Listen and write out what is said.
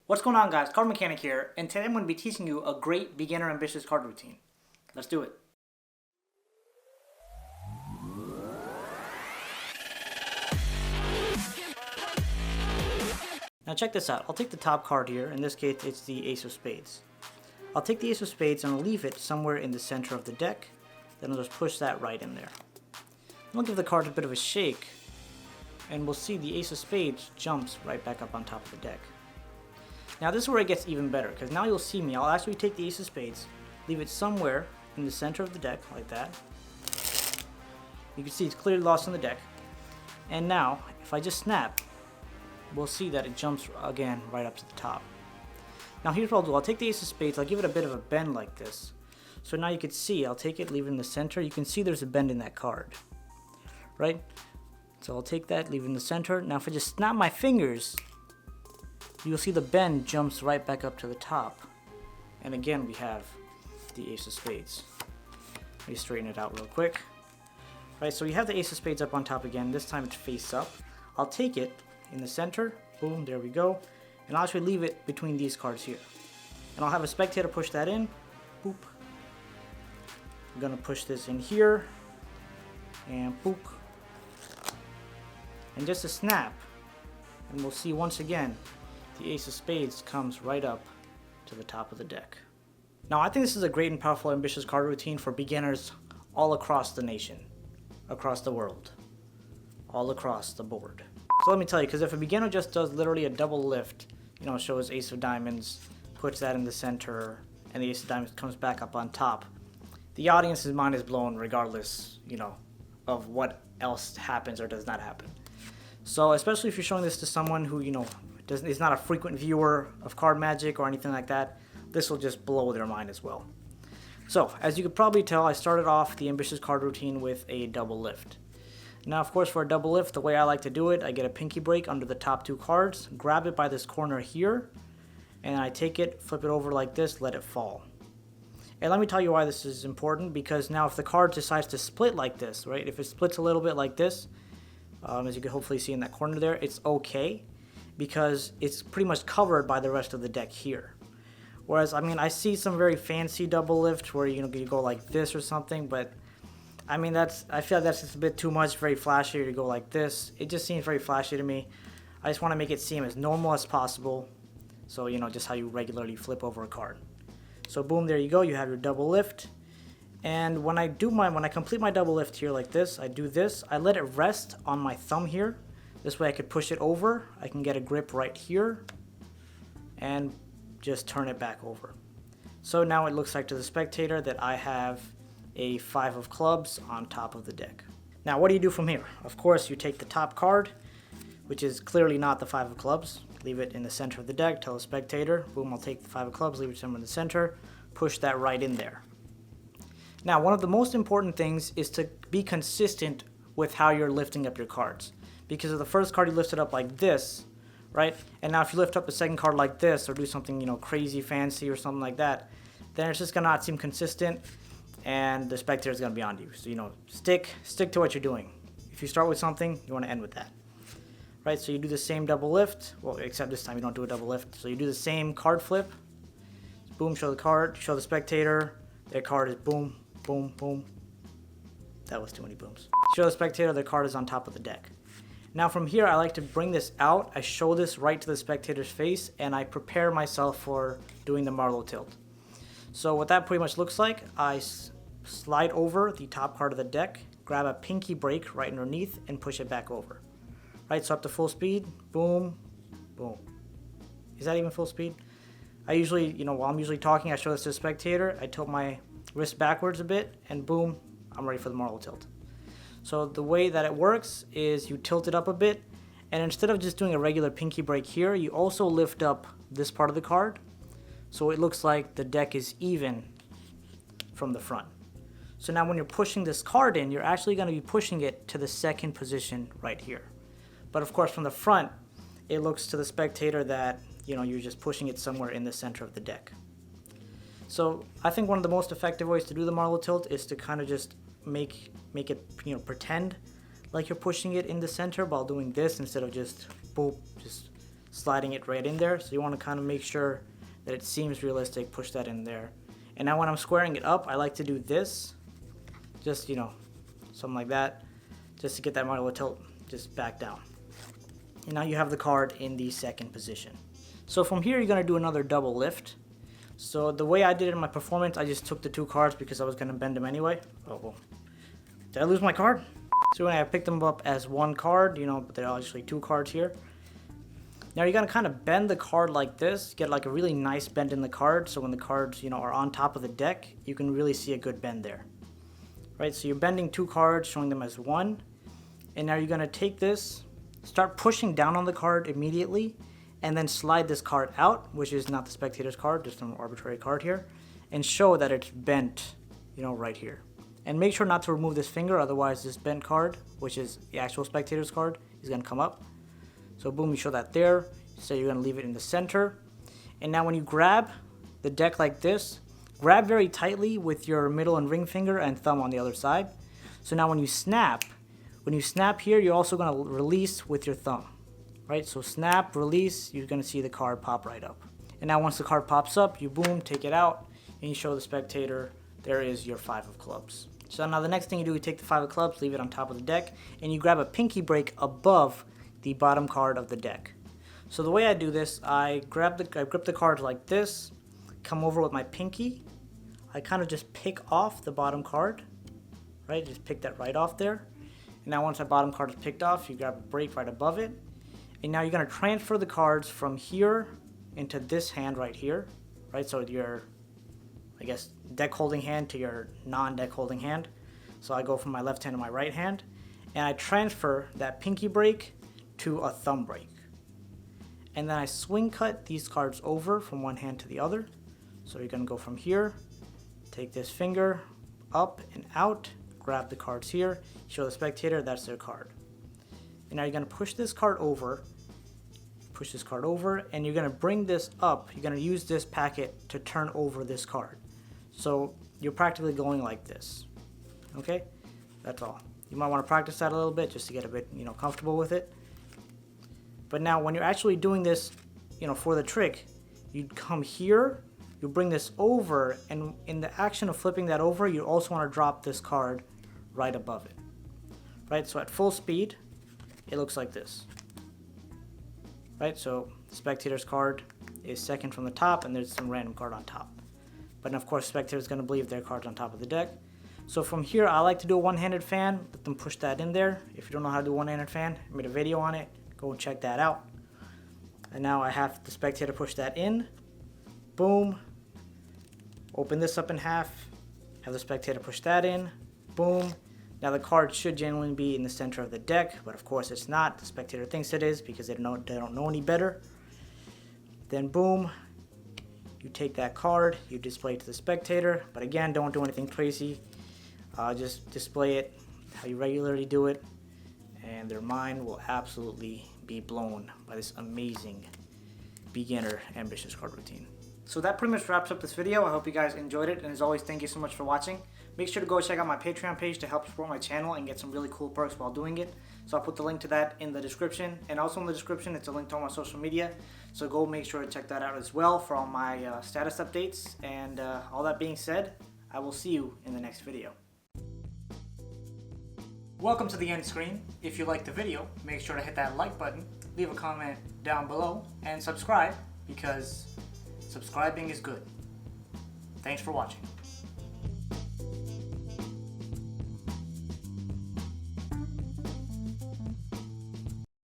What's going on, guys? CardMechanic here, and today I'm going to be teaching you a great beginner ambitious card routine. Let's do it. Now check this out. I'll take the top card here. In this case, it's the Ace of Spades. I'll take the Ace of Spades and I'll leave it somewhere in the center of the deck. Then I'll just push that right in there. I'll give the card a bit of a shake, and we'll see the Ace of Spades jumps right back up on top of the deck. Now this is where it gets even better, because now you'll see me. I'll actually take the Ace of Spades, leave it somewhere in the center of the deck, like that. You can see it's clearly lost in the deck. And now, if I just snap, we'll see that it jumps again right up to the top. Now here's what I'll do. I'll take the Ace of Spades, I'll give it a bit of a bend like this. So now you can see, I'll take it, leave it in the center. You can see there's a bend in that card, right? So I'll take that, leave it in the center. Now if I just snap my fingers, you'll see the bend jumps right back up to the top. And again, we have the Ace of Spades. Let me straighten it out real quick. Right, so we have the Ace of Spades up on top again. This time it's face up. I'll take it in the center. Boom, there we go. And I'll actually leave it between these cards here. And I'll have a spectator push that in. Boop. I'm gonna push this in here. And boop. And just a snap. And we'll see once again, the Ace of Spades comes right up to the top of the deck. Now I think this is a great and powerful ambitious card routine for beginners all across the nation, across the world, all across the board. So let me tell you, because if a beginner just does literally a double lift, shows Ace of Diamonds, puts that in the center, and the Ace of Diamonds comes back up on top, the audience's mind is blown regardless, of what else happens or does not happen. So especially if you're showing this to someone who, is not a frequent viewer of card magic or anything like that, this will just blow their mind as well. So, as you could probably tell, I started off the ambitious card routine with a double lift. Now, of course, for a double lift, the way I like to do it, I get a pinky break under the top two cards, grab it by this corner here, and I take it, flip it over like this, let it fall. And let me tell you why this is important, because now if the card decides to split like this, right, if it splits a little bit like this, as you can hopefully see in that corner there, it's okay, because it's pretty much covered by the rest of the deck here. Whereas, I see some very fancy double lift where you go like this or something, but I feel like that's just a bit too much, very flashy to go like this. It just seems very flashy to me. I just want to make it seem as normal as possible. So, just how you regularly flip over a card. So boom, there you go, you have your double lift. And when I complete my double lift here like this, I do this, I let it rest on my thumb here. This way I could push it over, I can get a grip right here, and just turn it back over. So now it looks like to the spectator that I have a 5 of clubs on top of the deck. Now what do you do from here? Of course you take the top card, which is clearly not the 5 of clubs, leave it in the center of the deck, tell the spectator, boom, I'll take the 5 of clubs, leave it somewhere in the center, push that right in there. Now one of the most important things is to be consistent with how you're lifting up your cards. Because of the first card you lifted up like this, right? And now if you lift up the second card like this or do something, crazy fancy or something like that, then it's just gonna not seem consistent and the spectator's gonna be on you. So, stick to what you're doing. If you start with something, you wanna end with that. Right, so you do the same double lift, well, except this time you don't do a double lift. So you do the same card flip, boom, show the card, show the spectator, their card is boom, boom, boom. That was too many booms. Show the spectator, their card is on top of the deck. Now from here, I like to bring this out, I show this right to the spectator's face, and I prepare myself for doing the Marlowe tilt. So what that pretty much looks like, I slide over the top card of the deck, grab a pinky break right underneath, and push it back over. Right, so up to full speed, boom, boom. Is that even full speed? I usually, while I'm usually talking, I show this to the spectator, I tilt my wrist backwards a bit, and boom, I'm ready for the Marlowe tilt. So the way that it works is you tilt it up a bit, and instead of just doing a regular pinky break here, you also lift up this part of the card, so it looks like the deck is even from the front. So now when you're pushing this card in, you're actually going to be pushing it to the second position right here. But of course from the front, it looks to the spectator that, you're just pushing it somewhere in the center of the deck. So I think one of the most effective ways to do the Marlowe tilt is to kind of just make it, pretend like you're pushing it in the center while doing this instead of just boop, just sliding it right in there. So you want to kind of make sure that it seems realistic, push that in there. And now when I'm squaring it up, I like to do this, just, you know, something like that, just to get that model tilt just back down. And now you have the card in the second position. So from here, you're going to do another double lift. So the way I did it in my performance, I just took the 2 cards because I was going to bend them anyway. Oh, well. Did I lose my card? So when I picked them up as 1 card, you know, but they're actually 2 cards here. Now you're going to kind of bend the card like this, get like a really nice bend in the card. So when the cards, you know, are on top of the deck, you can really see a good bend there. Right, so you're bending 2 cards, showing them as 1. And now you're going to take this, start pushing down on the card immediately, and then slide this card out, which is not the spectator's card, just an arbitrary card here, and show that it's bent, you know, right here. And make sure not to remove this finger, otherwise this bent card, which is the actual spectator's card, is going to come up. So boom, you show that there. So you're going to leave it in the center. And now when you grab the deck like this, grab very tightly with your middle and ring finger and thumb on the other side. So now when you snap here, you're also going to release with your thumb. Right, so snap, release, you're going to see the card pop right up. And now once the card pops up, you boom, take it out, and you show the spectator, there is your 5 of clubs. So now the next thing you do, you take the 5 of clubs, leave it on top of the deck, and you grab a pinky break above the bottom card of the deck. So the way I do this, I grip the card like this, come over with my pinky, I kind of just pick off the bottom card, right, just pick that right off there. And now once that bottom card is picked off, you grab a break right above it. And now you're going to transfer the cards from here into this hand right here, right? So your, I guess, deck holding hand to your non-deck holding hand. So I go from my left hand to my right hand, and I transfer that pinky break to a thumb break. And then I swing cut these cards over from one hand to the other. So you're going to go from here, take this finger up and out, grab the cards here, show the spectator that's their card. And now you're going to push this card over, and you're going to bring this up. You're going to use this packet to turn over this card. So you're practically going like this. Okay? That's all. You might want to practice that a little bit just to get a bit, you know, comfortable with it. But now when you're actually doing this, you know, for the trick, you'd come here, you bring this over, and in the action of flipping that over, you also want to drop this card right above it. Right? So at full speed, it looks like this. Right, so the spectator's card is second from the top, and there's some random card on top. But of course, the spectator's going to believe their card's on top of the deck. So from here, I like to do a one-handed fan. Let them push that in there. If you don't know how to do a one-handed fan, I made a video on it. Go and check that out. And now I have the spectator push that in. Boom. Open this up in half. Have the spectator push that in. Boom. Now the card should genuinely be in the center of the deck, but of course it's not. The spectator thinks it is because they don't know any better. Then boom, you take that card, you display it to the spectator, but again, don't do anything crazy. Just display it how you regularly do it, and their mind will absolutely be blown by this amazing beginner ambitious card routine. So that pretty much wraps up this video. I hope you guys enjoyed it, and as always, thank you so much for watching. Make sure to go check out my Patreon page to help support my channel and get some really cool perks while doing it. So I'll put the link to that in the description, and also in the description it's a link to all my social media. So go make sure to check that out as well for all my status updates. And all that being said, I will see you in the next video. Welcome to the end screen. If you liked the video, make sure to hit that like button, leave a comment down below, and subscribe, because subscribing is good. Thanks for watching.